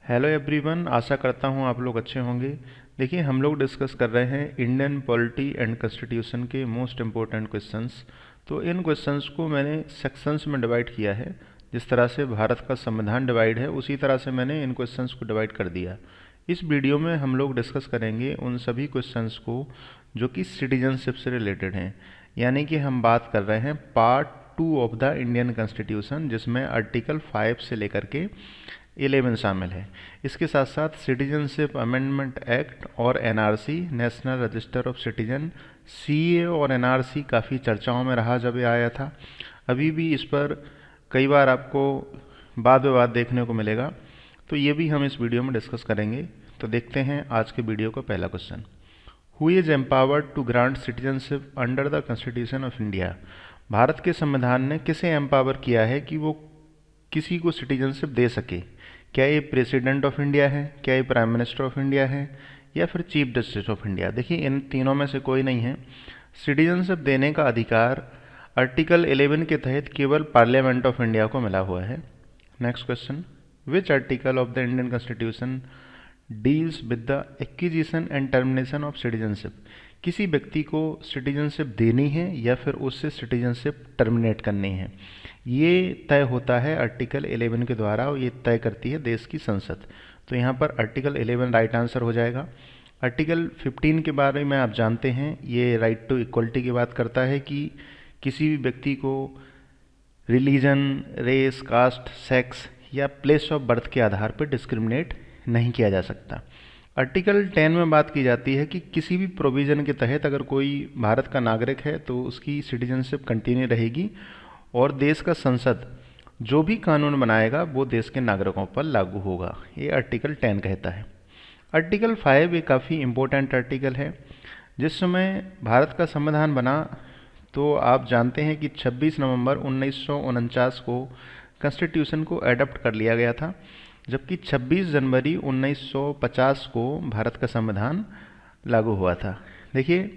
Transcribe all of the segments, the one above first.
Hello everyone, आशा करता हूँ आप लोग अच्छे होंगे। देखिए, हम लोग डिस्कस कर रहे हैं इंडियन पॉलिटी एंड कॉन्स्टिट्यूशन के मोस्ट इम्पोर्टेंट क्वेश्चंस। तो इन क्वेश्चंस को मैंने सेक्शंस में डिवाइड किया है। जिस तरह से भारत का संविधान डिवाइड है, उसी तरह से मैंने इन क्वेश्चंस को डिवाइड कर दिया। इस वीडियो में हम लोग डिस्कस करेंगे उन सभी क्वेश्चंस को जो कि सिटीजनशिप से रिलेटेड हैं। यानी कि हम बात कर रहे हैं part 2 of the Indian constitution, जिसमें आर्टिकल 5 से लेकर के 11 शामिल है। इसके साथ साथ सिटीजनशिप अमेंडमेंट एक्ट और NRC, national register of citizen, CA और एनआरसी काफ़ी चर्चाओं में रहा जब ये आया था। अभी भी इस पर कई बार आपको वाद विवाद देखने को मिलेगा, तो ये भी हम इस वीडियो में डिस्कस करेंगे। तो देखते हैं आज के वीडियो का पहला question. Who is empowered to grant citizenship under the constitution of India? Bharat के संविधान ने किसे एम्पावर किया है कि वो किसी को सिटीजनशिप दे सके? क्या ये प्रेसिडेंट ऑफ इंडिया है, क्या ये प्राइम मिनिस्टर ऑफ इंडिया है, या फिर चीफ जस्टिस ऑफ इंडिया? देखिए, इन तीनों में से कोई नहीं है। सिटीजनशिप देने का अधिकार आर्टिकल 11 के तहत केवल पार्लियामेंट ऑफ इंडिया को मिला हुआ है। Next question, which article of the Indian constitution deals with the acquisition and termination of citizenship? किसी व्यक्ति को सिटीजनशिप देनी है या फिर उससे सिटीजनशिप टर्मिनेट करनी है, ये तय होता है आर्टिकल 11 के द्वारा, और ये तय करती है देश की संसद। तो यहाँ पर आर्टिकल 11 राइट आंसर हो जाएगा। आर्टिकल 15 के बारे में आप जानते हैं, ये राइट टू इक्वलिटी की बात करता है कि किसी भी व्यक्ति को रिलीजन, रेस, कास्ट, सेक्स या प्लेस ऑफ बर्थ के आधार पर डिस्क्रिमिनेट नहीं किया जा सकता। आर्टिकल 10 में बात की जाती है कि किसी भी प्रोविज़न के तहत अगर कोई भारत का नागरिक है तो उसकी सिटीजनशिप कंटिन्यू रहेगी, और देश का संसद जो भी कानून बनाएगा वो देश के नागरिकों पर लागू होगा। ये आर्टिकल 10 कहता है। आर्टिकल 5 एक काफ़ी इम्पोर्टेंट आर्टिकल है। जिस समय भारत का संविधान बना तो आप जानते हैं कि 26 नवंबर 1949 को कॉन्स्टिट्यूशन को एडॉप्ट कर लिया गया था, जबकि 26 जनवरी 1950 को भारत का संविधान लागू हुआ था। देखिए,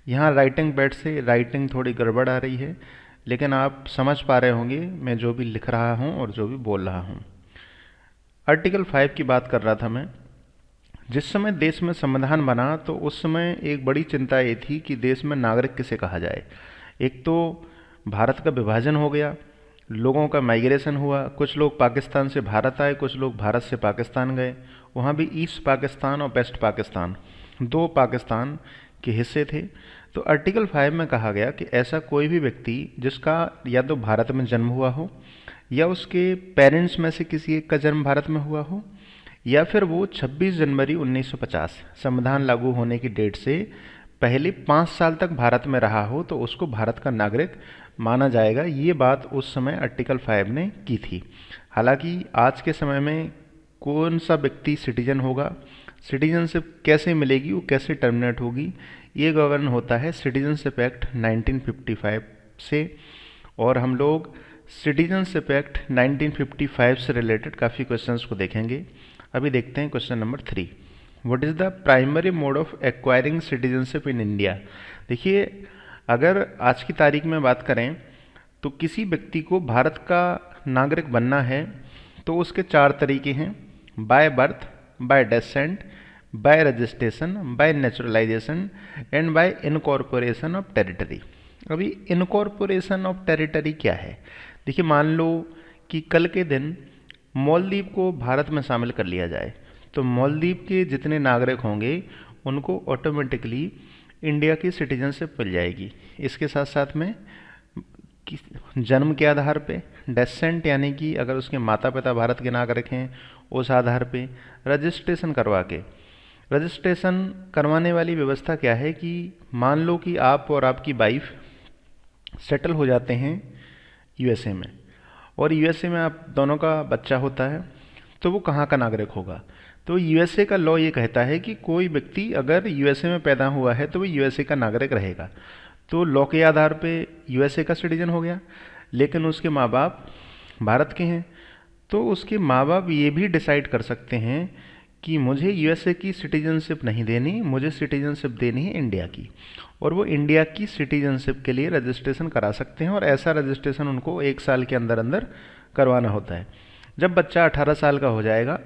यहाँ राइटिंग पैड से राइटिंग थोड़ी गड़बड़ आ रही है, लेकिन आप समझ पा रहे होंगे मैं जो भी लिख रहा हूँ और जो भी बोल रहा हूँ। आर्टिकल 5 की बात कर रहा था मैं। जिस समय देश में संविधान बना तो उस समय एक बड़ी चिंता ये थी कि देश में नागरिक किसे कहा जाए। एक तो भारत का विभाजन हो गया, लोगों का माइग्रेशन हुआ, कुछ लोग पाकिस्तान से भारत आए, कुछ लोग भारत से पाकिस्तान गए। वहाँ भी ईस्ट पाकिस्तान और वेस्ट पाकिस्तान, दो पाकिस्तान के हिस्से थे। तो आर्टिकल 5 में कहा गया कि ऐसा कोई भी व्यक्ति जिसका या तो भारत में जन्म हुआ हो, या उसके पेरेंट्स में से किसी एक का जन्म भारत में हुआ हो, या फिर वो 26 जनवरी 1950 संविधान लागू होने की डेट से पहले 5 साल तक भारत में रहा हो, तो उसको भारत का नागरिक माना जाएगा। ये बात उस समय आर्टिकल 5 ने की थी। हालांकि आज के समय में कौन सा व्यक्ति सिटीजन होगा, सिटीजनशिप कैसे मिलेगी, वो कैसे टर्मिनेट होगी, ये गवर्न होता है सिटीजनशिप एक्ट 1955 से। और हम लोग सिटीजनशिप एक्ट 1955 से रिलेटेड काफ़ी क्वेश्चंस को देखेंगे। अभी देखते हैं question number 3। What is the primary mode of acquiring citizenship in India? देखिए, अगर आज की तारीख में बात करें तो किसी व्यक्ति को भारत का नागरिक बनना है तो उसके 4 तरीके हैं: by birth, by descent, by registration, by naturalization and by incorporation of territory. अभी इनकॉर्पोरेशन ऑफ टेरिटरी क्या है? देखिए, मान लो कि कल के दिन मालदीव को भारत में शामिल कर लिया जाए, तो मालदीव के जितने नागरिक होंगे उनको ऑटोमेटिकली इंडिया की सिटीजनशिप मिल जाएगी। इसके साथ साथ में जन्म के आधार पे, डेसेंट यानी कि अगर उसके माता पिता भारत के नागरिक हैं उस आधार पे, रजिस्ट्रेशन करवा के। रजिस्ट्रेशन करवाने वाली व्यवस्था क्या है कि मान लो कि आप और आपकी वाइफ सेटल हो जाते हैं यूएसए में, और यूएसए में आप दोनों का बच्चा होता है, तो वो कहाँ का नागरिक होगा? तो यूएसए का लॉ ये कहता है कि कोई व्यक्ति अगर यूएसए में पैदा हुआ है तो वो यूएसए का नागरिक रहेगा। तो लॉ के आधार पे यूएसए का सिटीजन हो गया, लेकिन उसके माँ बाप भारत के हैं, तो उसके माँ बाप ये भी डिसाइड कर सकते हैं कि मुझे यूएसए की सिटीजनशिप नहीं देनी, मुझे सिटीजनशिप देनी है इंडिया की, और वो इंडिया की सिटीजनशिप के लिए रजिस्ट्रेशन करा सकते हैं। और ऐसा रजिस्ट्रेशन उनको 1 साल के अंदर अंदर करवाना होता है। जब बच्चा 18 साल का हो जाएगा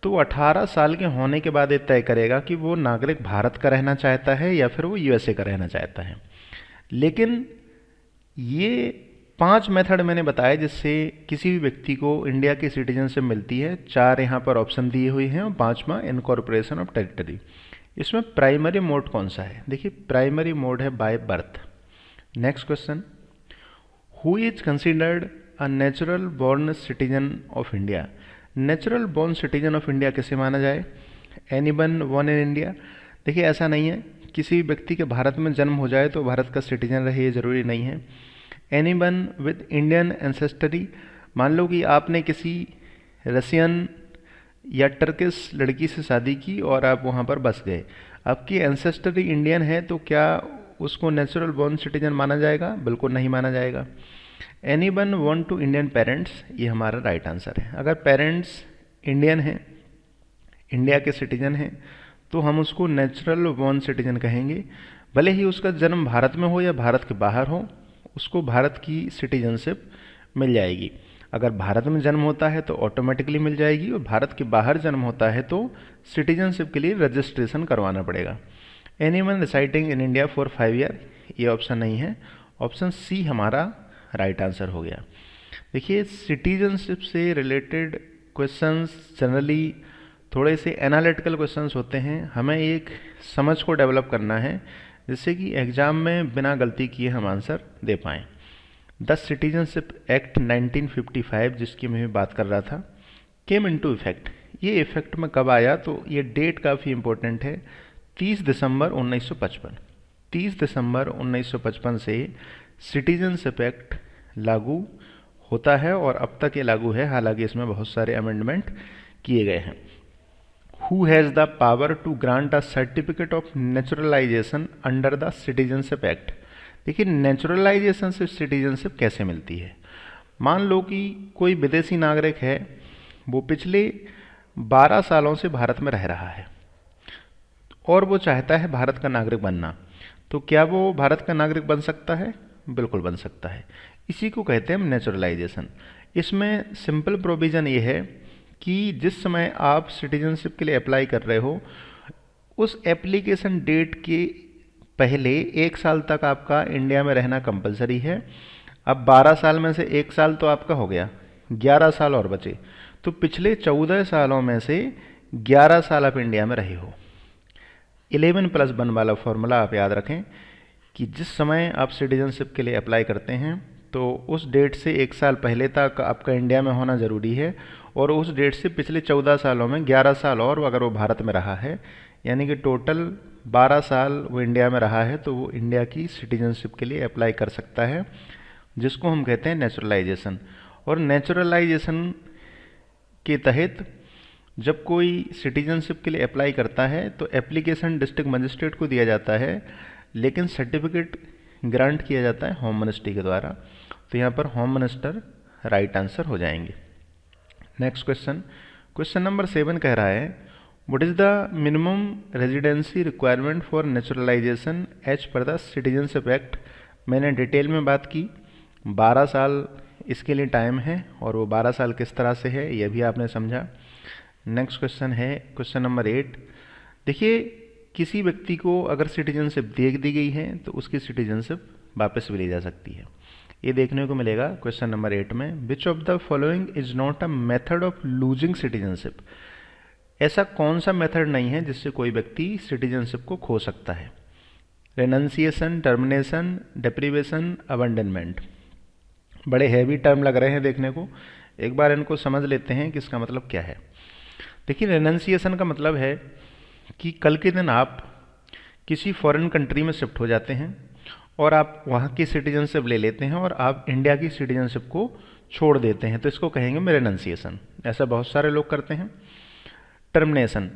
तो 18 साल के होने के बाद ये तय करेगा कि वो नागरिक भारत का रहना चाहता है या फिर वो यूएसए का रहना चाहता है। लेकिन ये 5 मेथड मैंने बताया जिससे किसी भी व्यक्ति को इंडिया की सिटीजनशिप मिलती है। 4 यहाँ पर ऑप्शन दिए हुए हैं और 5वां इनकॉर्पोरेशन ऑफ टेरिटरी। इसमें प्राइमरी मोड कौन सा है? देखिए प्राइमरी मोड है by birth. Next question, who is considered a natural born citizen of India? Natural born citizen of India किसे माना जाए? Anyone born in India? देखिए ऐसा नहीं है, किसी व्यक्ति के भारत में जन्म हो जाए तो भारत का सिटीजन रहे, ये जरूरी नहीं है। एनीवन विद इंडियन एंसेस्टरी, मान लो कि आपने किसी रसियन या टर्किश लड़की से शादी की और आप वहाँ पर बस गए, आपकी एंसेस्टरी इंडियन है, तो क्या उसको नेचुरल बॉर्न सिटीजन माना जाएगा? बिल्कुल नहीं माना जाएगा। एनीवन वॉन टू इंडियन पेरेंट्स, ये हमारा राइट आंसर है। अगर पेरेंट्स इंडियन हैं, इंडिया के सिटीजन हैं, तो हम उसको नेचुरल बॉर्न सिटीजन कहेंगे। भले ही उसका जन्म भारत में हो या भारत के बाहर हो, उसको भारत की सिटीजनशिप मिल जाएगी। अगर भारत में जन्म होता है तो ऑटोमेटिकली मिल जाएगी, और भारत के बाहर जन्म होता है तो सिटीजनशिप के लिए रजिस्ट्रेशन करवाना पड़ेगा। Anyone residing in India for 5 year, ये ऑप्शन नहीं है, ऑप्शन सी हमारा राइट आंसर हो गया। देखिए सिटीजनशिप से रिलेटेड क्वेश्चंस जनरली थोड़े से एनालिटिकल क्वेश्चंस होते हैं। हमें एक समझ को डेवलप करना है जिससे कि एग्जाम में बिना गलती किए हम आंसर दे पाएँ। द सिटीजनशिप एक्ट 1955 जिसकी मैं बात कर रहा था, केम इनटू इफेक्ट। ये इफेक्ट में कब आया? तो ये डेट काफ़ी इंपॉर्टेंट है, 30 दिसंबर 1955। 30 दिसंबर 1955 से सिटीजनशिप एक्ट लागू होता है और अब तक ये लागू है, हालांकि इसमें बहुत सारे अमेंडमेंट किए गए हैं। Who has the power to grant a certificate of naturalization under the citizenship act? देखिए नेचुरलाइजेशन से सिटीजनशिप कैसे मिलती है? मान लो कि कोई विदेशी नागरिक है, वो पिछले 12 सालों से भारत में रह रहा है और वो चाहता है भारत का नागरिक बनना, तो क्या वो भारत का नागरिक बन सकता है? बिल्कुल बन सकता है। इसी को कहते हैं हम नेचुरलाइजेशन। इसमें सिंपल प्रोविज़न ये है कि जिस समय आप सिटीजनशिप के लिए अप्लाई कर रहे हो, उस एप्लीकेशन डेट के पहले 1 साल तक आपका इंडिया में रहना कंपलसरी है। अब 12 साल में से 1 साल तो आपका हो गया, 11 साल और बचे, तो पिछले 14 सालों में से 11 साल आप इंडिया में रहे हो। 11+1 वाला फॉर्मूला आप याद रखें कि जिस समय आप सिटीजनशिप के लिए अप्लाई करते हैं तो उस डेट से 1 साल पहले तक आपका इंडिया में होना ज़रूरी है, और उस डेट से पिछले 14 सालों में 11 साल और अगर वो भारत में रहा है, यानी कि टोटल 12 साल वो इंडिया में रहा है, तो वो इंडिया की सिटीजनशिप के लिए अप्लाई कर सकता है, जिसको हम कहते हैं नेचुरलाइजेशन। और नेचुरलाइजेशन के तहत जब कोई सिटीजनशिप के लिए अप्लाई करता है तो एप्लीकेशन डिस्ट्रिक्ट मजिस्ट्रेट को दिया जाता है, लेकिन सर्टिफिकेट ग्रांट किया जाता है होम मिनिस्ट्री के द्वारा। तो यहाँ पर होम मिनिस्टर राइट आंसर हो जाएंगे। नेक्स्ट क्वेश्चन, क्वेश्चन नंबर 7 कह रहा है what is the minimum residency requirement for naturalization as per the citizenship act. मैंने डिटेल में बात की, 12 साल इसके लिए टाइम है, और वो 12 साल किस तरह से है ये भी आपने समझा। नेक्स्ट क्वेश्चन है क्वेश्चन नंबर 8। देखिए किसी व्यक्ति को अगर सिटीजनशिप दे दी गई है तो उसकी सिटीजनशिप वापस भी ली जा सकती है। ये देखने को मिलेगा क्वेश्चन नंबर 8 में, which of the following is not a method of losing citizenship. ऐसा कौन सा मेथड नहीं है जिससे कोई व्यक्ति सिटीजनशिप को खो सकता है? रेनंसिएशन, टर्मिनेशन, डेप्रीवेशन, अबंडनमेंट। बड़े हैवी टर्म लग रहे हैं देखने को, एक बार इनको समझ लेते हैं कि इसका मतलब क्या है। देखिए रेनंसिएशन का मतलब है कि कल के दिन आप किसी फॉरेन कंट्री में शिफ्ट हो जाते हैं और आप वहाँ की सिटीजनशिप ले लेते हैं और आप इंडिया की सिटीजनशिप को छोड़ देते हैं, तो इसको कहेंगे मैं रेनंसिएशन। ऐसा बहुत सारे लोग करते हैं। टर्मिनेशन,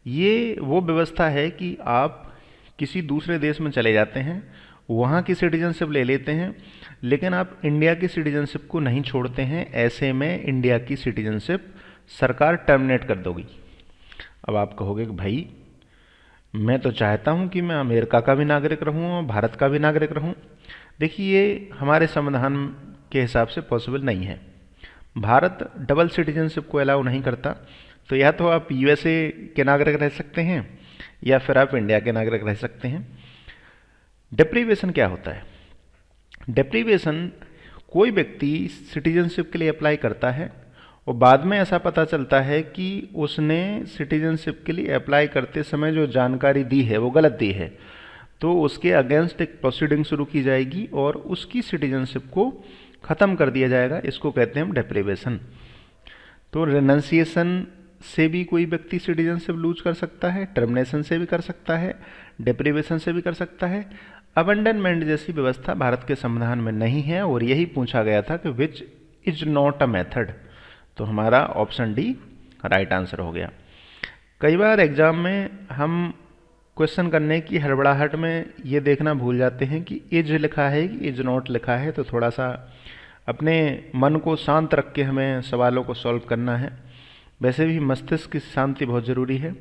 ये वो व्यवस्था है कि आप किसी दूसरे देश में चले जाते हैं, वहाँ की सिटीजनशिप ले लेते हैं, लेकिन आप इंडिया की सिटीजनशिप को नहीं छोड़ते हैं। ऐसे में इंडिया की सिटीजनशिप सरकार टर्मिनेट कर दोगी। अब आप कहोगे कि भाई मैं तो चाहता हूँ कि मैं अमेरिका का भी नागरिक रहूँ और भारत का भी नागरिक रहूँ। देखिए ये हमारे संविधान के हिसाब से पॉसिबल नहीं है। भारत डबल सिटीजनशिप को अलाउ नहीं करता। तो या तो आप यूएसए के नागरिक रह सकते हैं या फिर आप इंडिया के नागरिक रह सकते हैं। डेप्रीवेशन क्या होता है? डेप्रीवेशन, कोई व्यक्ति सिटीजनशिप के लिए अप्लाई करता है और बाद में ऐसा पता चलता है कि उसने सिटीजनशिप के लिए अप्लाई करते समय जो जानकारी दी है वो गलत दी है, तो उसके अगेंस्ट एक प्रोसीडिंग शुरू की जाएगी और उसकी सिटीजनशिप को ख़त्म कर दिया जाएगा। इसको कहते हैं हम डेप्रीवेशन। तो रेनंसिएशन से भी कोई व्यक्ति सिटीजनशिप लूज कर सकता है, टर्मिनेशन से भी कर सकता है, डेप्रीवेशन से भी कर सकता है। अबंडनमेंट जैसी व्यवस्था भारत के संविधान में नहीं है और यही पूछा गया था कि which is not a method, तो हमारा ऑप्शन डी राइट आंसर हो गया। कई बार एग्जाम में हम क्वेश्चन करने की हड़बड़ाहट में ये देखना भूल जाते हैं कि इज लिखा है कि इज नॉट लिखा है, तो थोड़ा सा अपने मन को शांत रख के हमें सवालों को सॉल्व करना है। वैसे भी मस्तिष्क की शांति बहुत ज़रूरी है।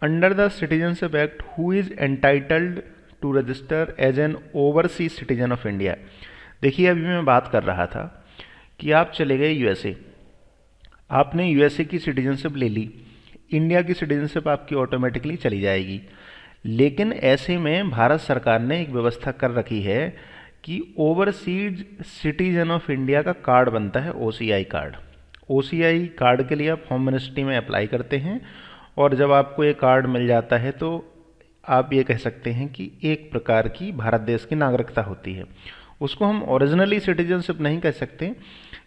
Under the citizenship act who is entitled to register as an overseas citizen of India. देखिए, अभी मैं बात कर रहा था कि आप चले गए यूएसए, आपने यूएसए की सिटीजनशिप ले ली, इंडिया की सिटीजनशिप आपकी ऑटोमेटिकली चली जाएगी। लेकिन ऐसे में भारत सरकार ने एक व्यवस्था कर रखी है कि ओवरसीज सिटीजन ऑफ इंडिया का कार्ड बनता है, ओसीआई कार्ड। ओसीआई कार्ड के लिए आप होम मिनिस्ट्री में अप्लाई करते हैं और जब आपको ये कार्ड मिल जाता है तो आप ये कह सकते हैं कि एक प्रकार की भारत देश की नागरिकता होती है। उसको हम ओरिजिनली सिटीजनशिप नहीं कह सकते,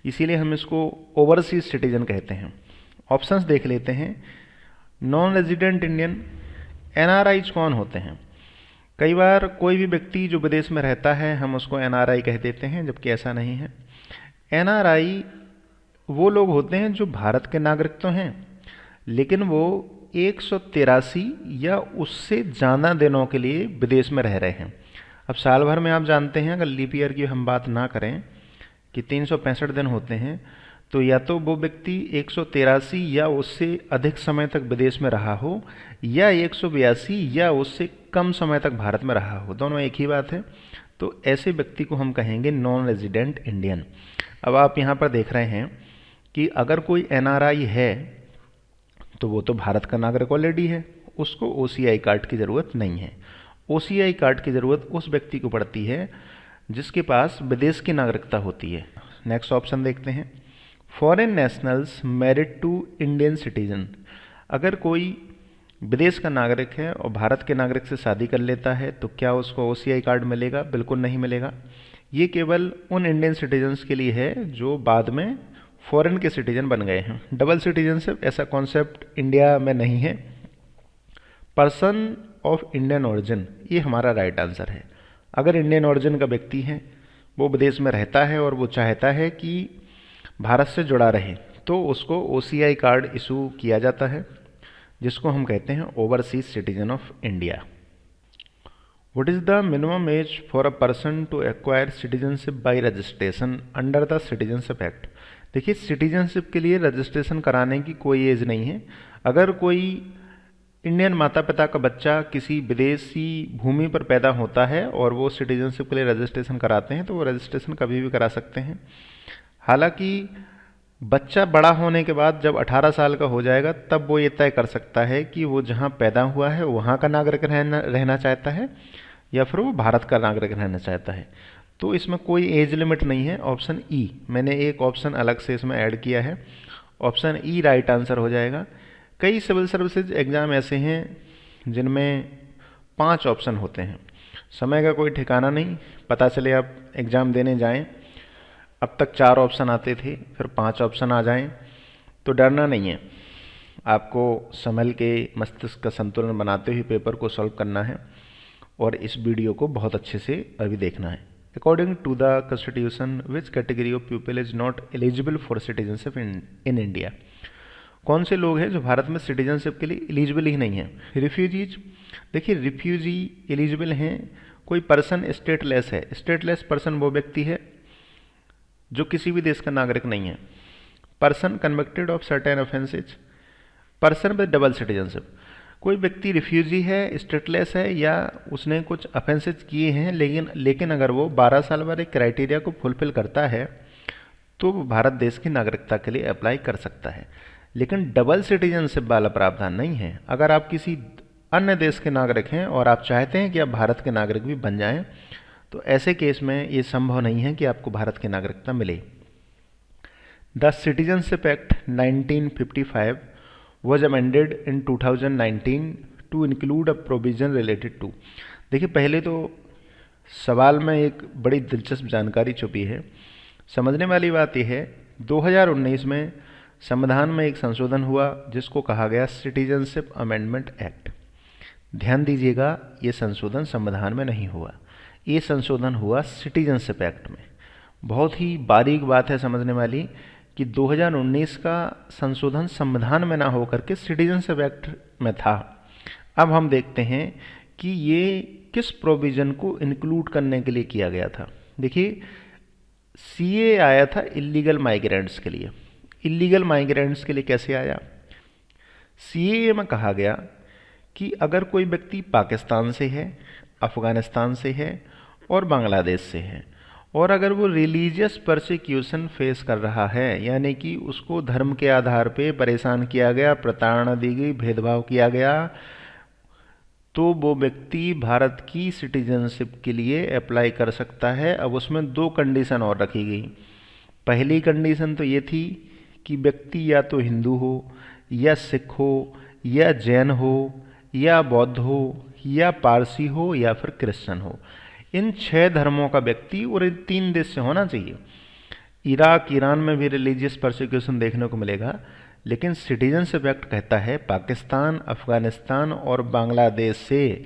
इसीलिए हम इसको ओवरसीज सिटीजन कहते हैं। ऑप्शंस देख लेते हैं। नॉन रेजिडेंट इंडियन, एनआरआईज कौन होते हैं? कई बार कोई भी व्यक्ति जो विदेश में रहता है हम उसको एनआरआई कह देते हैं, जबकि ऐसा नहीं है। एनआरआई वो लोग होते हैं जो भारत के नागरिक तो हैं, लेकिन वो 183 या उससे ज़्यादा दिनों के लिए विदेश में रह रहे हैं। अब साल भर में आप जानते हैं, अगर लीप ईयर की हम बात ना करें कि 365 दिन होते हैं, तो या तो वो व्यक्ति 183 या उससे अधिक समय तक विदेश में रहा हो या 182 या उससे कम समय तक भारत में रहा हो, दोनों एक ही बात है। तो ऐसे व्यक्ति को हम कहेंगे नॉन रेजिडेंट इंडियन। अब आप यहाँ पर देख रहे हैं कि अगर कोई एनआरआई है तो वो तो भारत का नागरिक ऑलरेडी है, उसको ओसीआई कार्ड की ज़रूरत नहीं है। ओसीआई कार्ड की ज़रूरत उस व्यक्ति को पड़ती है जिसके पास विदेश की नागरिकता होती है। नेक्स्ट ऑप्शन देखते हैं। Foreign nationals married to Indian citizen, अगर कोई विदेश का नागरिक है और भारत के नागरिक से शादी कर लेता है तो क्या उसको ओसीआई कार्ड मिलेगा? बिल्कुल नहीं मिलेगा। ये केवल उन इंडियन सिटीजन्स के लिए है जो बाद में फॉरेन के सिटीजन बन गए हैं। डबल सिटीजनशिप ऐसा कॉन्सेप्ट इंडिया में नहीं है। पर्सन ऑफ इंडियन ओरिजिन, ये हमारा राइट आंसर है। अगर इंडियन ओरिजिन का व्यक्ति है, वो विदेश में रहता है और वो चाहता है कि भारत से जुड़ा रहे, तो उसको ओसीआई कार्ड इशू किया जाता है, जिसको हम कहते हैं overseas citizen of India. What is the minimum age for a person to acquire citizenship by registration under the Citizenship Act? देखिए, सिटीजनशिप के लिए रजिस्ट्रेशन कराने की कोई एज नहीं है। अगर कोई इंडियन माता पिता का बच्चा किसी विदेशी भूमि पर पैदा होता है और वो सिटीजनशिप के लिए रजिस्ट्रेशन कराते हैं तो वो रजिस्ट्रेशन कभी भी करा सकते हैं। हालांकि बच्चा बड़ा होने के बाद जब 18 साल का हो जाएगा तब वो ये तय कर सकता है कि वो जहाँ पैदा हुआ है वहाँ का नागरिक रहना चाहता है या फिर वो भारत का नागरिक रहना चाहता है। तो इसमें कोई एज लिमिट नहीं है। ऑप्शन ई, मैंने एक ऑप्शन अलग से इसमें ऐड किया है, ऑप्शन ई राइट आंसर हो जाएगा। कई सिविल सर्विसेज एग्ज़ाम ऐसे हैं जिनमें 5 ऑप्शन होते हैं। समय का कोई ठिकाना नहीं, पता चले आप एग्ज़ाम देने जाएं, अब तक 4 ऑप्शन आते थे, फिर 5 ऑप्शन आ जाएं, तो डरना नहीं है। आपको संभल के मस्तिष्क का संतुलन बनाते हुए पेपर को सॉल्व करना है और इस वीडियो को बहुत अच्छे से अभी देखना है। According to the constitution which category of people is not eligible for citizenship in India? कौन से लोग हैं जो भारत में सिटीजनशिप के लिए एलिजिबल ही नहीं है? रिफ्यूजीज। देखिए, रिफ्यूजी एलिजिबल हैं। कोई पर्सन स्टेटलेस है। स्टेटलेस पर्सन वो व्यक्ति है जो किसी भी देश का नागरिक नहीं है। Person convicted of certain offences, person with double citizenship. कोई व्यक्ति रिफ्यूजी है, स्टेटलेस है या उसने कुछ ऑफेंसेज किए हैं, लेकिन अगर वो 12 साल वाले क्राइटेरिया को फुलफिल करता है तो वो भारत देश की नागरिकता के लिए अप्लाई कर सकता है। लेकिन डबल सिटीजनशिप वाला प्रावधान नहीं है। अगर आप किसी अन्य देश के नागरिक हैं और आप चाहते हैं कि आप भारत के नागरिक भी बन जाएं, तो ऐसे केस में ये संभव नहीं है कि आपको भारत की नागरिकता मिले। The citizenship act 1955 was amended in 2019 to include a provision related to। देखिए, पहले तो सवाल में एक बड़ी दिलचस्प जानकारी छुपी है। समझने वाली बात यह है, 2019 में संविधान में एक संशोधन हुआ जिसको कहा गया सिटीजनशिप अमेंडमेंट एक्ट। ध्यान दीजिएगा, ये संशोधन संविधान में नहीं हुआ, ये संशोधन हुआ सिटीजनशिप एक्ट में। बहुत ही बारीक बात है समझने वाली कि 2019 का संशोधन संविधान में ना होकर के सिटीजनशिप एक्ट में था। अब हम देखते हैं कि ये किस प्रोविज़न को इंक्लूड करने के लिए किया गया था। देखिए, सीए आया था इलीगल माइग्रेंट्स के लिए। इलीगल माइग्रेंट्स के लिए कैसे आया? सीए में कहा गया कि अगर कोई व्यक्ति पाकिस्तान से है, अफ़गानिस्तान से है और बांग्लादेश से है, और अगर वो रिलीजियस परसिक्यूशन फेस कर रहा है, यानी कि उसको धर्म के आधार पे परेशान किया गया, प्रताड़ना दी गई, भेदभाव किया गया, तो वो व्यक्ति भारत की सिटीजनशिप के लिए अप्लाई कर सकता है। अब उसमें 2 कंडीशन और रखी गई। पहली कंडीशन तो ये थी कि व्यक्ति या तो हिंदू हो, या सिख हो, या जैन हो, या बौद्ध हो, या पारसी हो, या फिर क्रिश्चियन हो। इन 6 धर्मों का व्यक्ति और इन 3 देश से होना चाहिए। इराक, ईरान में भी रिलीजियस परसिक्यूशन देखने को मिलेगा, लेकिन सिटीजनशिप एक्ट कहता है पाकिस्तान, अफगानिस्तान और बांग्लादेश से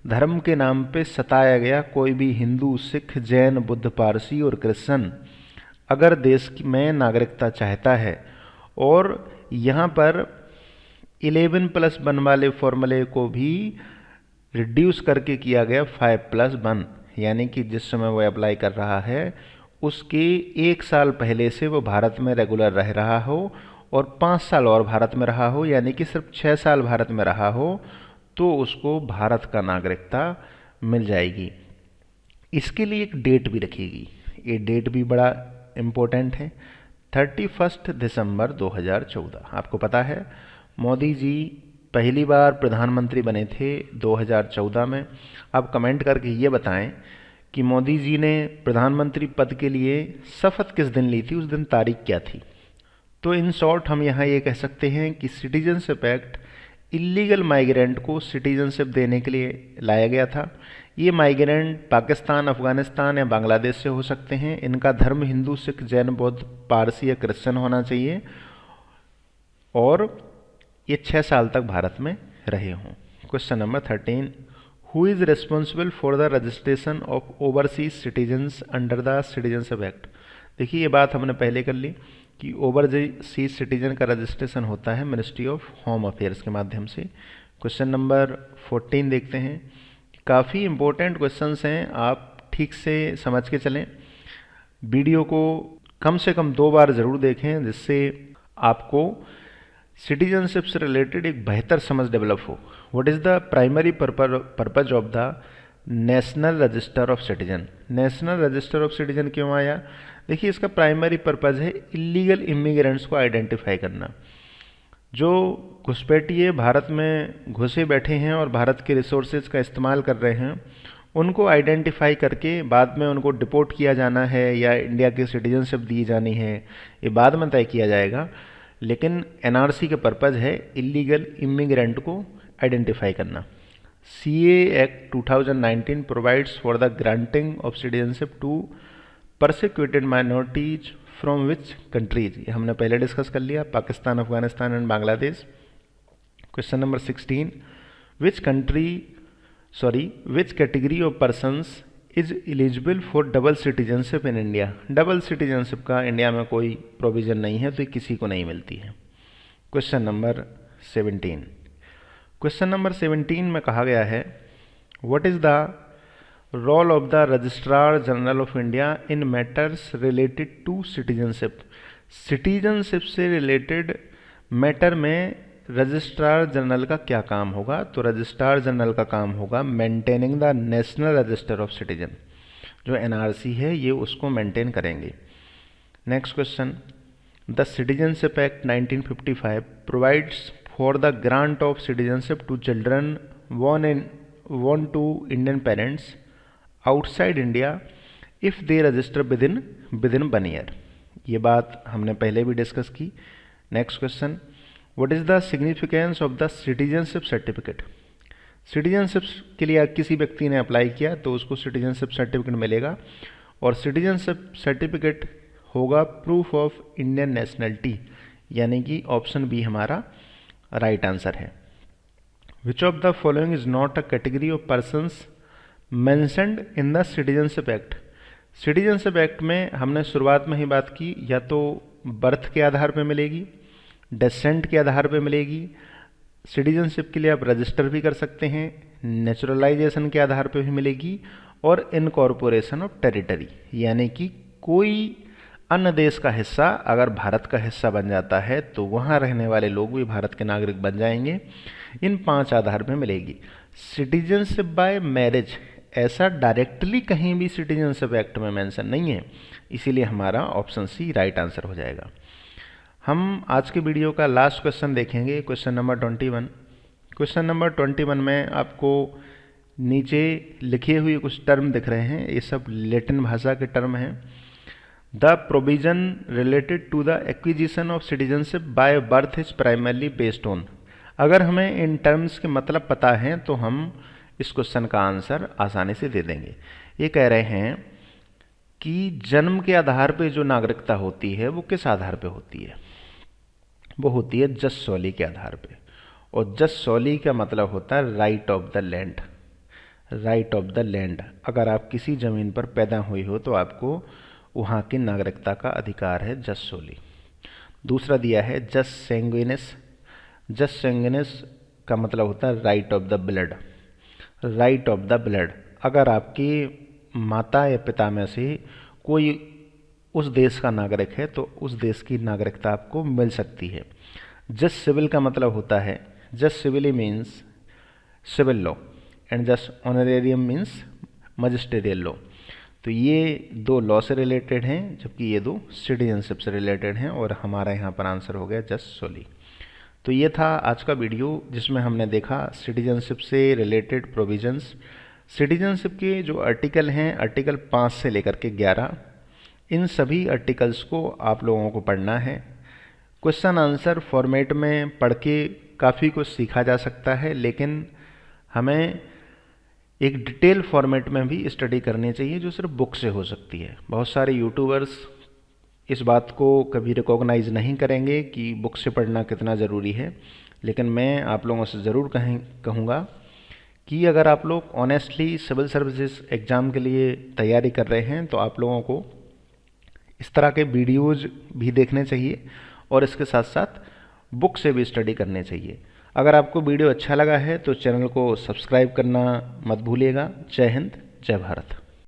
धर्म के नाम पे सताया गया कोई भी हिंदू, सिख, जैन, बुद्ध, पारसी और क्रिश्चियन अगर देश में नागरिकता चाहता है, और यहाँ पर 11+1 वाले फॉर्मूले को भी रिड्यूस करके किया गया 5+1, यानी कि जिस समय वो अप्लाई कर रहा है उसके 1 साल पहले से वो भारत में रेगुलर रह रहा हो और 5 साल और भारत में रहा हो, यानी कि सिर्फ 6 साल भारत में रहा हो, तो उसको भारत का नागरिकता मिल जाएगी। इसके लिए एक डेट भी रखीगी। ये डेट भी बड़ा इम्पोर्टेंट है, 31 दिसंबर 2014। आपको पता है मोदी जी पहली बार प्रधानमंत्री बने थे 2014 में। आप कमेंट करके ये बताएं कि मोदी जी ने प्रधानमंत्री पद के लिए शपथ किस दिन ली थी, उस दिन तारीख क्या थी। तो इन शॉर्ट हम यहाँ ये कह सकते हैं कि सिटीजनशिप एक्ट इलीगल माइग्रेंट को सिटीजनशिप देने के लिए लाया गया था। ये माइग्रेंट पाकिस्तान, अफगानिस्तान या बांग्लादेश से हो सकते हैं। इनका धर्म हिंदू, सिख, जैन, बौद्ध, पारसी या क्रिश्चियन होना चाहिए, और ये 6 साल तक भारत में रहे हों। Question number 13, who is responsible for the registration of overseas citizens under the citizenship act. देखिए, ये बात हमने पहले कर ली कि ओवरसीज सिटीजन का रजिस्ट्रेशन होता है मिनिस्ट्री ऑफ होम अफेयर्स के माध्यम से। क्वेश्चन नंबर 14 देखते हैं। काफ़ी इंपॉर्टेंट क्वेश्चंस हैं, आप ठीक से समझ के चलें। वीडियो को कम से कम 2 बार ज़रूर देखें, जिससे आपको सिटीजनशिप से रिलेटेड एक बेहतर समझ डेवलप हो। What is the primary purpose of the national register of citizen. National register of citizen क्यों आया? देखिए, इसका प्राइमरी पर्पज़ है इलीगल इमिग्रेंट्स को आइडेंटिफाई करना। जो घुसपैठिए भारत में घुसे बैठे हैं और भारत के रिसोर्सेज का इस्तेमाल कर रहे हैं, उनको आइडेंटिफाई करके बाद में उनको डिपोर्ट किया जाना है या इंडिया की सिटीजनशिप दी जानी है, ये बाद में तय किया जाएगा। लेकिन एनआरसी का पर्पज़ है इलीगल इमिग्रेंट को आइडेंटिफाई करना। CA act 2019 provides for the granting of citizenship to persecuted minorities from which countries. ये हमने पहले डिस्कस कर लिया, Pakistan, Afghanistan and Bangladesh. Question number 16, which category of persons is eligible for double citizenship in India. Double citizenship का India में कोई provision नहीं है, तो किसी को नहीं मिलती है। क्वेश्चन नंबर 17, क्वेश्चन नंबर 17 में कहा गया है what is the role of the registrar general of India in matters related to citizenship. Citizenship से रिलेटेड मैटर में रजिस्ट्रार जनरल का क्या काम होगा? तो रजिस्ट्रार जनरल का काम होगा maintaining the national register of citizen. जो एनआरसी है ये उसको मेंटेन करेंगे। Next question, the citizenship act 1955 provides for the grant of citizenship to children born to Indian parents outside India if they register within 1 year। ये बात हमने पहले भी डिस्कस की। Next question, what is the significance of the citizenship certificate. Citizenship के लिए किसी व्यक्ति ने अप्लाई किया तो उसको सिटीजनशिप सर्टिफिकेट मिलेगा, और सिटीजनशिप सर्टिफिकेट होगा प्रूफ ऑफ इंडियन नेशनलिटी, यानी कि ऑप्शन बी हमारा राइट आंसर है। Which of the following is not a category of persons mentioned in the Citizenship Act। Citizenship Act में हमने शुरुआत में ही बात की, या तो बर्थ के आधार पे मिलेगी, डेसेंट के आधार पे मिलेगी, सिटीजनशिप के लिए आप रजिस्टर भी कर सकते हैं, नेचुरलाइजेशन के आधार पे भी मिलेगी, और इनकॉर्पोरेशन ऑफ टेरिटरी, यानी कि कोई अन्य देश का हिस्सा अगर भारत का हिस्सा बन जाता है तो वहाँ रहने वाले लोग भी भारत के नागरिक बन जाएंगे। इन 5 आधार पे मिलेगी। सिटीजनशिप बाय मैरिज ऐसा डायरेक्टली कहीं भी सिटीजनशिप एक्ट में मेंशन नहीं है, इसीलिए हमारा ऑप्शन सी राइट आंसर हो जाएगा। हम आज के वीडियो का लास्ट क्वेश्चन देखेंगे, क्वेश्चन नंबर 21। क्वेश्चन नंबर 21 में आपको नीचे लिखे हुए कुछ टर्म दिख रहे हैं, ये सब लैटिन भाषा के टर्म हैं। The provision related to the acquisition of citizenship by birth is primarily based on. अगर हमें इन टर्म्स के मतलब पता है तो हम इस क्वेश्चन का आंसर आसानी से दे देंगे। ये कह रहे हैं कि जन्म के आधार पे जो नागरिकता होती है वो किस आधार पे होती है, वो होती है जस सॉली के आधार पे, और जस सॉली का मतलब होता है right of the land. Right of the land, अगर आप किसी ज़मीन पर पैदा हुई हो तो आपको वहाँ की नागरिकता का अधिकार है, जस सोली। दूसरा दिया है जस सैंग्विनिस। जस सैंग्विनिस का मतलब होता है right of the blood. Right of the blood, अगर आपकी माता या पिता में से कोई उस देश का नागरिक है तो उस देश की नागरिकता आपको मिल सकती है। जस सिविल का मतलब होता है, जस सिविली मीन्स सिविल लॉ, एंड जस ऑनरेरियम मीन्स मजिस्टेरियल लॉ। तो ये 2 लॉ से रिलेटेड हैं, जबकि ये 2 सिटीजनशिप से रिलेटेड हैं, और हमारा यहाँ पर आंसर हो गया जस सोली। तो ये था आज का वीडियो जिसमें हमने देखा सिटीजनशिप से रिलेटेड प्रोविजंस। सिटीजनशिप के जो आर्टिकल हैं, आर्टिकल 5 से लेकर के 11, इन सभी आर्टिकल्स को आप लोगों को पढ़ना है। क्वेश्चन आंसर फॉर्मेट में पढ़ के काफ़ी कुछ सीखा जा सकता है, लेकिन हमें एक डिटेल फॉर्मेट में भी स्टडी करनी चाहिए जो सिर्फ बुक से हो सकती है। बहुत सारे यूट्यूबर्स इस बात को कभी रिकॉग्नाइज नहीं करेंगे कि बुक से पढ़ना कितना ज़रूरी है, लेकिन मैं आप लोगों से ज़रूर कहूँगा कि अगर आप लोग ऑनेस्टली सिविल सर्विसेज एग्ज़ाम के लिए तैयारी कर रहे हैं तो आप लोगों को इस तरह के वीडियोज़ भी देखने चाहिए, और इसके साथ साथ बुक से भी स्टडी करने चाहिए। अगर आपको वीडियो अच्छा लगा है तो चैनल को सब्सक्राइब करना मत भूलिएगा। जय हिंद, जय भारत।